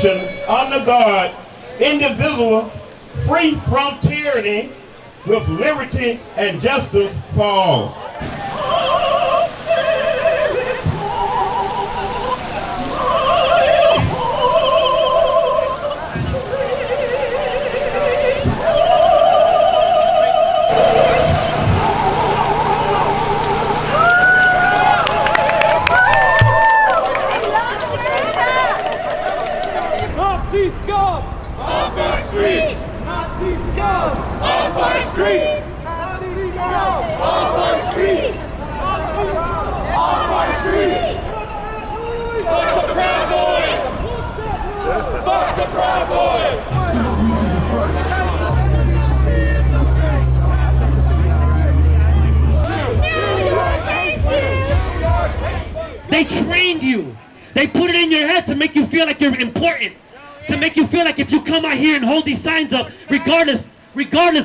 Constitution under God, indivisible, free from tyranny, with liberty and justice for all. Nazi scum! Off our streets! Nazi scum! Off our streets! Nazi scum! Off our streets! Off our streets! Fuck the Proud Boys! Fuck the Proud Boys! See what reaches it first. They trained you. They put it in your head to make you feel like you're important. To make you feel like if you come out here and hold these signs up, regardless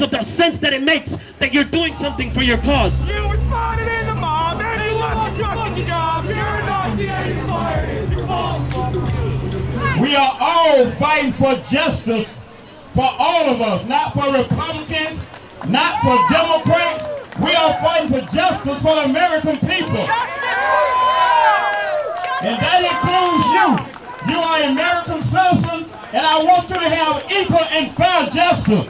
of the sense that it makes, that you're doing something for your cause. You responded in the mob, and you lost your fucking job. You're not the society. We are all fighting for justice for all of us, not for Republicans, not for Democrats. We are fighting for justice for the American people. And that includes you. You are an American citizen, and I want you to have equal and fair justice.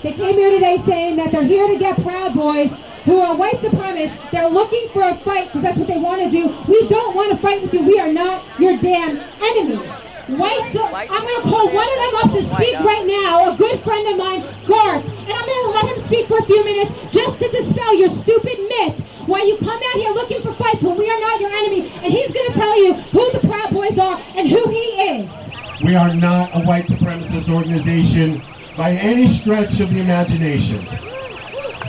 They came here today saying that they're here to get Proud Boys who are white supremacists. They're looking for a fight because that's what they want to do. We don't want to fight with you. We are not your damn enemy. I'm going to call one of them up to speak right now, a good friend of mine, Garth, and I'm going to let him speak for a few minutes just to dispel your stupid myth why you come out here looking for fights when we are not your enemy, and he's going to tell you who the Proud Boys are and who he is. We are not a white supremacist organization by any stretch of the imagination.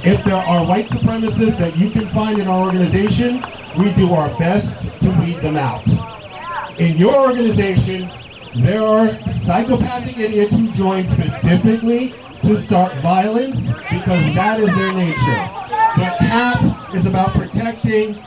If there are white supremacists that you can find in our organization, we do our best to weed them out. In your organization, there are psychopathic idiots who join specifically to start violence because that is their nature. But CAP is about protecting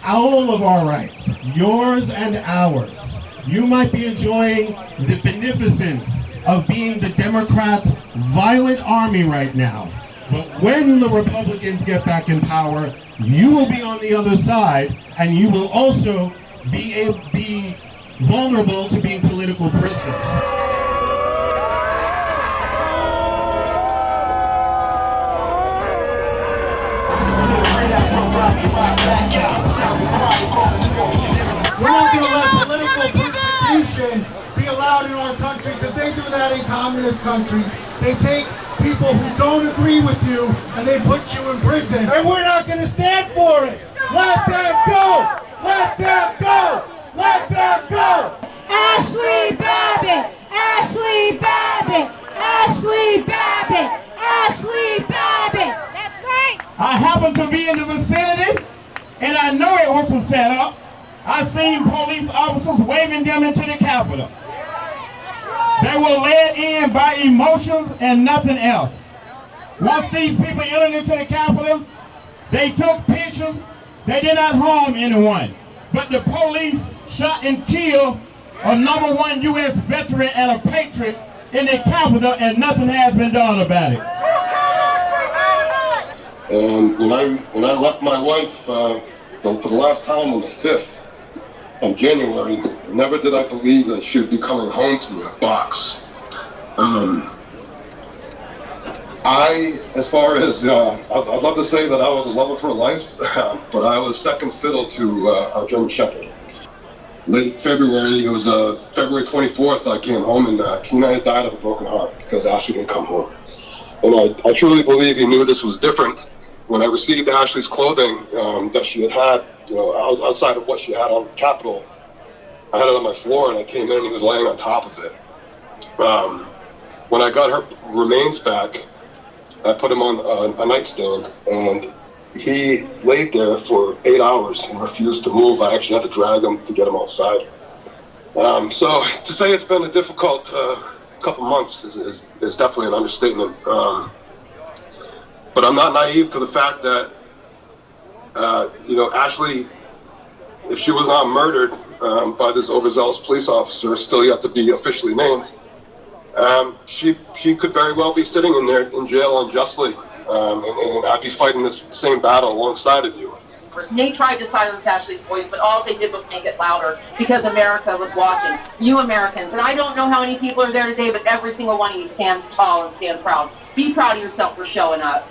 all of our rights, yours and ours. You might be enjoying the beneficence of being the Democrats' violent army right now. But when the Republicans get back in power, you will be on the other side, and you will also be vulnerable to being political prisoners. We're not going to let political persecution be allowed in our country because they do that in communist countries. They take people who don't agree with you and they put you in prison. And we're not going to stand for it. Let them go! Let them go! Let them go! Ashley Babbitt! Ashley Babbitt! Ashley Babbitt! Ashley Babbitt! That's right! I happen to be in the vicinity, and I know it was a setup. I seen police officers waving them into the Capitol. They were led in by emotions and nothing else. Once these people entered into the Capitol, they took pictures. They did not harm anyone. But the police shot and killed a #1 U.S. veteran and a patriot in the Capitol, and nothing has been done about it. And when I left my wife for the last time on the 5th of January, never did I believe that she would be coming home to me in a box. As far as, I'd love to say that I was the love of her life, but I was second fiddle to our German Shepherd. Late February, it was February 24th, I came home and Tina had died of a broken heart because Ashley didn't come home. And I truly believe he knew this was different. When I received Ashley's clothing that she had, outside of what she had on the Capitol, I had it on my floor and I came in and he was laying on top of it. When I got her remains back, I put him on a nightstand and he laid there for 8 hours and refused to move. I actually had to drag him to get him outside. So to say it's been a difficult couple months is definitely an understatement. But I'm not naive to the fact that, Ashley, if she was not murdered, by this overzealous police officer, still yet to be officially named, she could very well be sitting in there in jail unjustly, and I'd be fighting this same battle alongside of you. They tried to silence Ashley's voice, but all they did was make it louder because America was watching. You Americans, and I don't know how many people are there today, but every single one of you stand tall and stand proud. Be proud of yourself for showing up.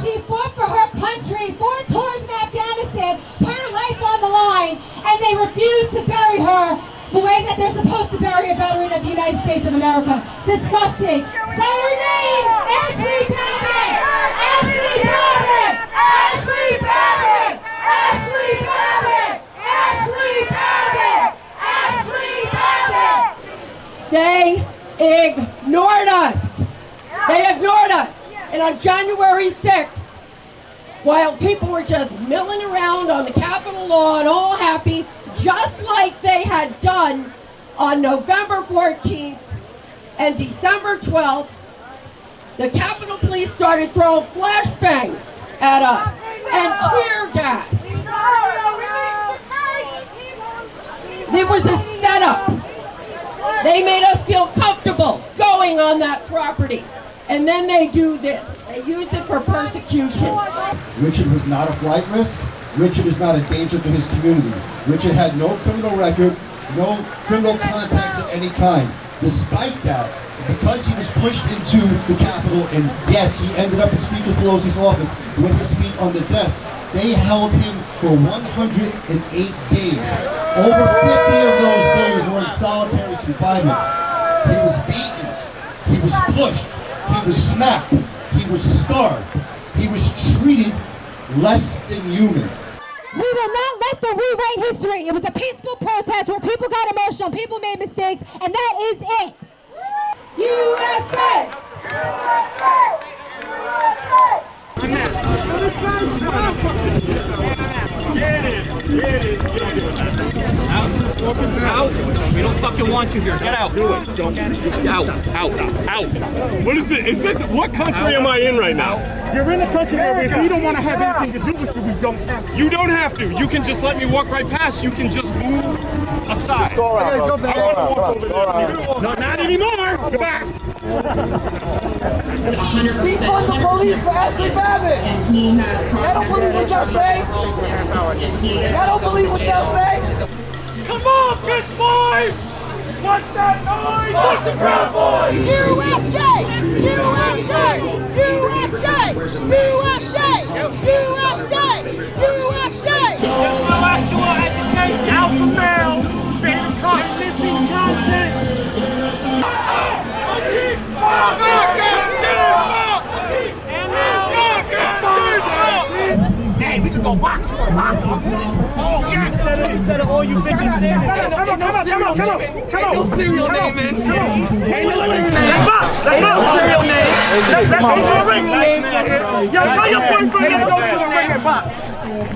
She fought for her country, 4 tours in Afghanistan, put her life on the line, and they refused to bury her the way that they're supposed to bury a veteran of the United States of America. Disgusting. Say her name! Ashley Babbitt! Ashley Babbitt! Ashley Babbitt! Ashley Babbitt! Ashley Babbitt! Ashley Babbitt! They ignored us. They ignored us. And on January 6th, while people were just milling around on the Capitol lawn, all happy, just like they had done on November 14th and December 12th, the Capitol Police started throwing flashbangs at us and tear gas. It was a setup. They made us feel comfortable going on that property. And then they do this. They use it for persecution. Richard was not a flight risk. Richard is not a danger to his community. Richard had no criminal record, no criminal contacts of any kind. Despite that, because he was pushed into the Capitol, and yes, he ended up in Speaker Pelosi's office with his feet on the desk, they held him for 108 days. Over 50 of those days were in solitary confinement. He was beaten. He was pushed. He was smacked. He was starved. He was treated less than human. We will not let them rewrite history. It was a peaceful protest where people got emotional, people made mistakes, and that is it. USA! Out. We don't fucking want you here. Get out. Out. What is it? It says, what country am I in right now? You're in a country where if you don't want to have anything to do with you, we don't have to. You don't have to. You can just let me walk right past. You can just move aside. I want to walk over there. No, not anymore. Go back. Defund the police for Ashley Babbitt. I don't believe what y'all say. I don't believe what y'all say. Come on, bitch boys! What's that noise? Fuck the Proud Boys! USA! USA! USA! USA! USA! USA! There's no actual education. Alpha male. Satan content. Hey, we can go box. Oh, yes! Instead of all you bitches standing there. Come on. Ain't no serial name in. Let's box. No serial name. Let's go to the ring, man. Yo, tell your boyfriend let's go to the ring and box.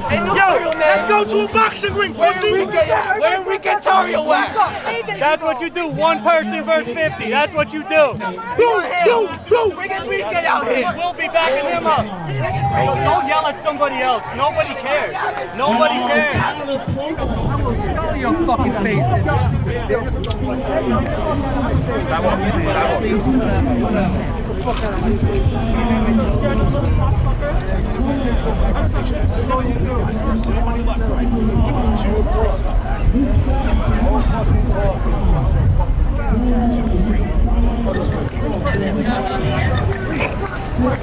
Yo, let's go to a boxing ring, pussy. Where Enrique Tario at? That's what you do. One person versus 50. That's what you do. Bring Enrique out here. We'll be backing him up. Don't yell at somebody else. Nobody cares. Nobody cares. I'm gonna skull your fucking face in this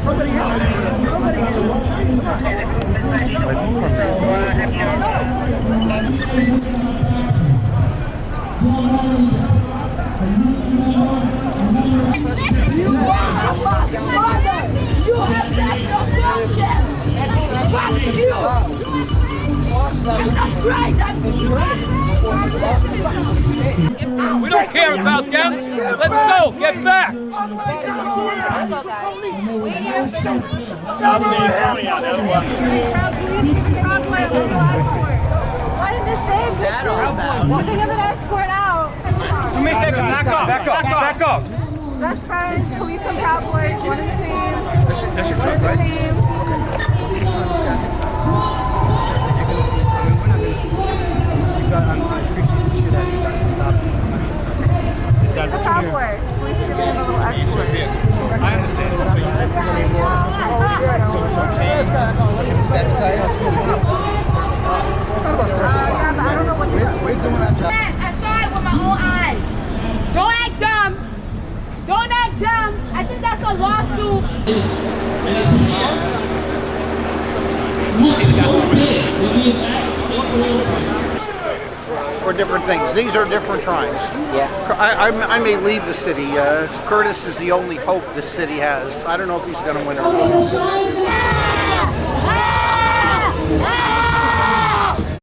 Somebody help. We don't care about them. Let's go. Get back. Why did this save that all about? We're gonna give an escort out. Back up. Best friends, police and cowboys, one in the same. That's your truck, right? Okay. That's Look out for it. Please give him a little escort. I understand. So it's okay. Is that tight? I don't know what we're doing that job. I saw it with my own eyes. Don't act dumb. Don't act dumb. I think that's a lawsuit. Or different things. These are different crimes. Yeah. I may leave the city. Curtis is the only hope this city has. I don't know if he's going to win or not.